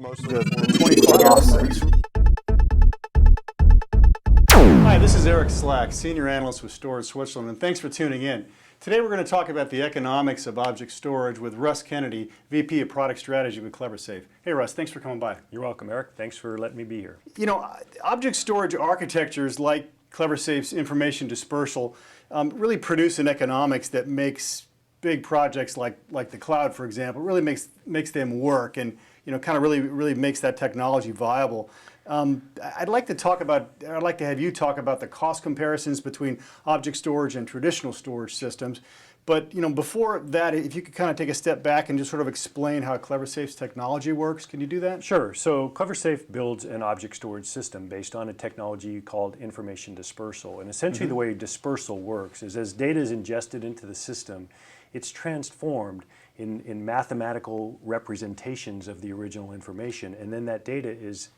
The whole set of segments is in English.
Mostly the 25 offsets. Hi, this is Eric Slack, Senior Analyst with Storage Switzerland, and thanks for tuning in. Today we're going to talk about the economics of object storage with Russ Kennedy, VP of Product Strategy with CleverSafe. Hey Russ, thanks for coming by. You're welcome, Eric. Thanks for letting me be here. You know, object storage architectures like CleverSafe's information dispersal really produce an economics that makes big projects like the cloud, for example, really makes them work, and kind of really makes that technology viable. I'd like to have you talk about the cost comparisons between object storage and traditional storage systems. But before that, if you could kind of take a step back and just sort of explain how CleverSafe's technology works, can you do that? Sure. So CleverSafe builds an object storage system based on a technology called information dispersal. And essentially the way dispersal works is as data is ingested into the system, it's transformed in mathematical representations of the original information, and then that data is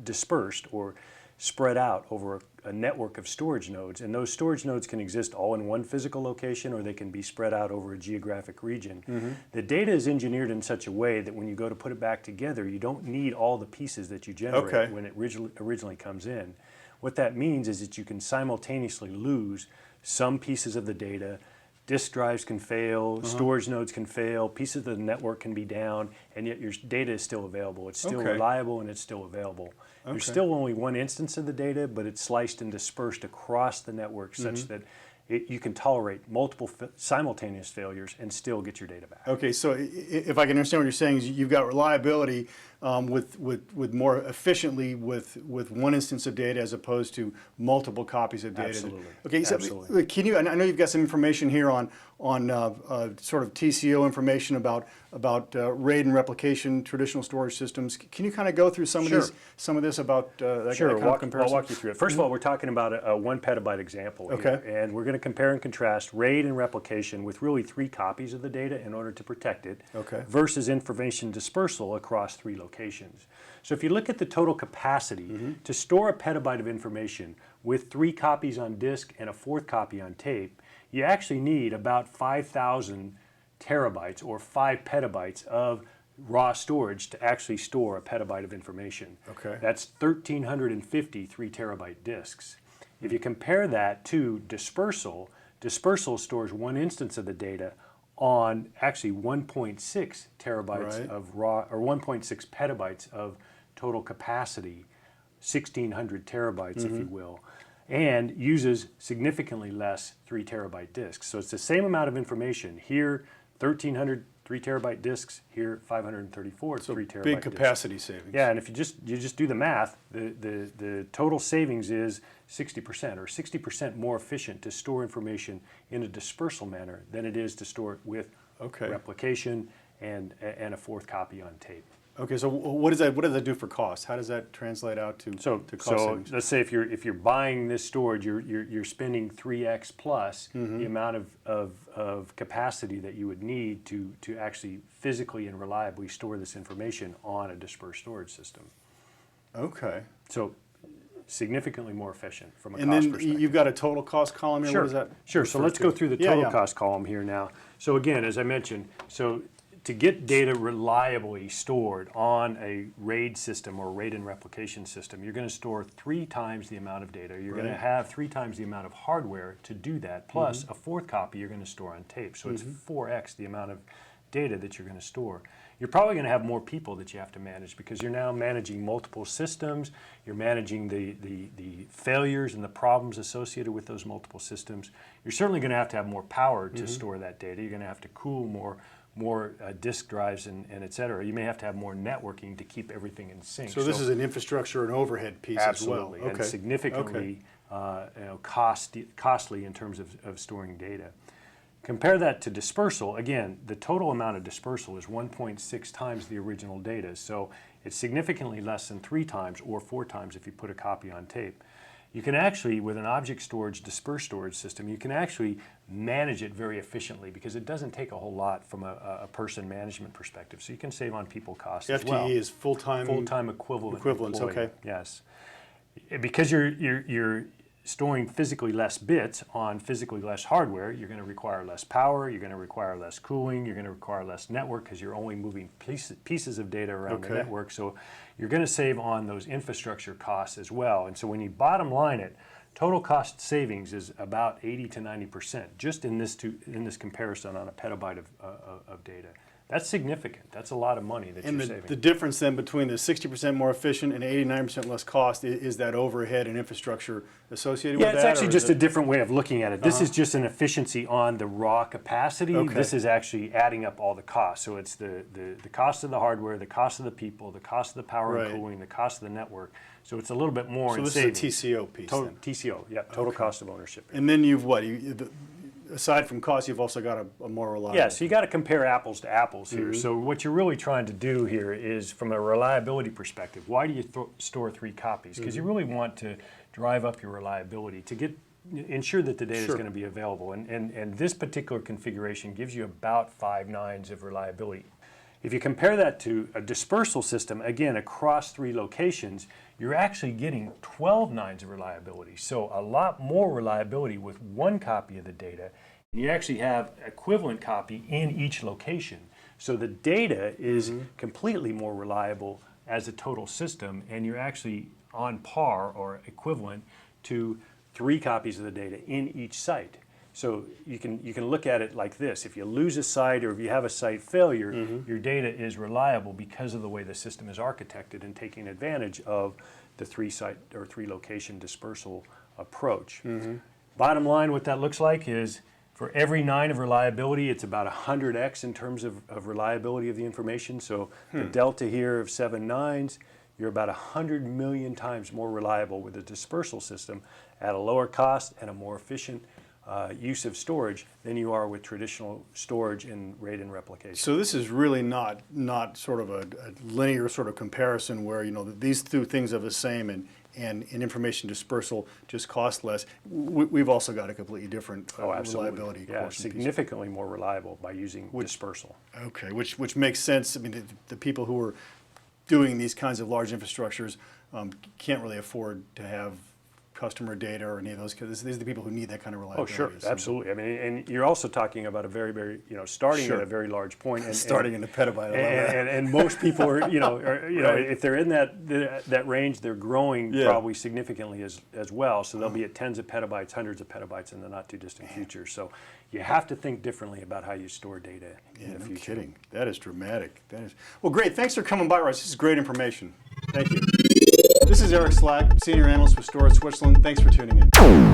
dispersed or spread out over a network of storage nodes, and those storage nodes can exist all in one physical location, or they can be spread out over a geographic region. The data is engineered in such a way that when you go to put it back together, you don't need all the pieces that you generate when it originally comes in. What that means is that you can simultaneously lose some pieces of the data. Disk drives can fail, storage nodes can fail, pieces of the network can be down, and yet your data is still available. It's still reliable and it's still available. There's still only one instance of the data, but it's sliced and dispersed across the network such that you can tolerate multiple simultaneous failures and still get your data back. Okay, so if I can understand what you're saying, is you've got reliability with more efficiently with one instance of data as opposed to multiple copies of data. Absolutely. Okay, so Absolutely. Can you? I know you've got some information here on sort of TCO information about RAID and replication traditional storage systems. Can you kind of go through some of this about that Sure, kind of comparison? I'll walk you through it. First of all, we're talking about a 1 petabyte example here, and we're going to compare and contrast RAID and replication with really 3 copies of the data in order to protect it versus information dispersal across 3 locations. So if you look at the total capacity to store a petabyte of information with 3 copies on disk and a 4th copy on tape, you actually need about 5,000 terabytes or 5 petabytes of raw storage to actually store a petabyte of information. That's 1,350 3 terabyte disks. If you compare that to dispersal, dispersal stores one instance of the data on actually 1.6 terabytes of raw, or 1.6 petabytes of total capacity, 1,600 terabytes if you will, and uses significantly less 3 terabyte disks. So it's the same amount of information. Here, 1,300 3 terabyte disks, here 534 3 terabyte big capacity disks. savings. Yeah, and if you just do the math, the total savings is 60% or 60% more efficient to store information in a dispersal manner than it is to store it with replication and a 4th copy on tape. Okay, so what does that do for cost? How does that translate out to cost savings? Let's say if you're buying this storage, you're spending 3x plus the amount of capacity that you would need to actually physically and reliably store this information on a dispersed storage system. Okay. So significantly more efficient from a and cost then perspective. You've got a total cost column here. Sure. What does that Sure. So let's go through the total cost column here now. So again, as I mentioned, to get data reliably stored on a RAID system or RAID and replication system, you're going to store 3 times the amount of data. You're going to have 3 times the amount of hardware to do that, plus a 4th copy you're going to store on tape. So it's 4x the amount of data that you're going to store. You're probably going to have more people that you have to manage because you're now managing multiple systems. You're managing the failures and the problems associated with those multiple systems. You're certainly going to have more power to store that data. You're going to have to cool more disk drives and et cetera. You may have to have more networking to keep everything in sync. So this is an infrastructure and overhead piece as well. Absolutely, and significantly costly in terms of storing data. Compare that to dispersal. Again, the total amount of dispersal is 1.6 times the original data. So it's significantly less than 3 times or 4 times if you put a copy on tape. You can actually, with an object storage, dispersed storage system, you can actually manage it very efficiently because it doesn't take a whole lot from a person management perspective. So you can save on people costs as well. FTE is full-time equivalent. Equivalents, employee. Yes. Because you're storing physically less bits on physically less hardware, you're going to require less power, you're going to require less cooling, you're going to require less network because you're only moving pieces of data around the network. So you're going to save on those infrastructure costs as well. And so when you bottom line it, total cost savings is about 80 to 90% just in this comparison on a petabyte of data. That's significant. That's a lot of money that you're saving. The difference then between the 60% more efficient and 89% less cost is that overhead and infrastructure associated with that? Yeah, it's actually just a different way of looking at it. This is just an efficiency on the raw capacity. Okay. This is actually adding up all the costs. So it's the cost of the hardware, the cost of the people, the cost of the power and cooling, the cost of the network. So it's a little bit more in savings. So this is a TCO piece then? TCO, yeah, total cost of ownership. And then you've what? Aside from cost, you've also got a more reliable. Yeah, so you got to compare apples to apples here. So what you're really trying to do here is, from a reliability perspective, why do you store 3 copies? Because you really want to drive up your reliability to ensure that the data is going to be available. And this particular configuration gives you about 5 nines of reliability. If you compare that to a dispersal system, again, across 3 locations, you're actually getting 12 nines of reliability. So a lot more reliability with 1 copy of the data. And you actually have equivalent copy in each location. So the data is completely more reliable as a total system, and you're actually on par or equivalent to 3 copies of the data in each site. So you can look at it like this. If you lose a site or if you have a site failure, your data is reliable because of the way the system is architected and taking advantage of the 3-site or 3-location dispersal approach. Bottom line, what that looks like is for every 9 of reliability, it's about 100x in terms of reliability of the information. So the delta here of 7 nines, you're about 100 million times more reliable with a dispersal system at a lower cost and a more efficient use of storage than you are with traditional storage and RAID and replication. So this is really not sort of a linear sort of comparison where these 2 things are the same and information dispersal just cost less. We've also got a completely different reliability. Yeah, significantly more reliable by using dispersal. Okay, which makes sense. I mean, the people who are doing these kinds of large infrastructures can't really afford to have customer data or any of those, because these are the people who need that kind of reliability. Oh, sure, absolutely. I mean, and you're also talking about a very, very, starting at a very large point. And, starting in the petabyte. And most people are, if they're in that range, they're growing probably significantly as well. So they'll be at tens of petabytes, hundreds of petabytes in the not too distant future. So you have to think differently about how you store data in the future. No kidding. That is dramatic. Well, great. Thanks for coming by, Russ. This is great information. Thank you. This is Eric Slack, Senior Analyst with Storage Switzerland. Thanks for tuning in.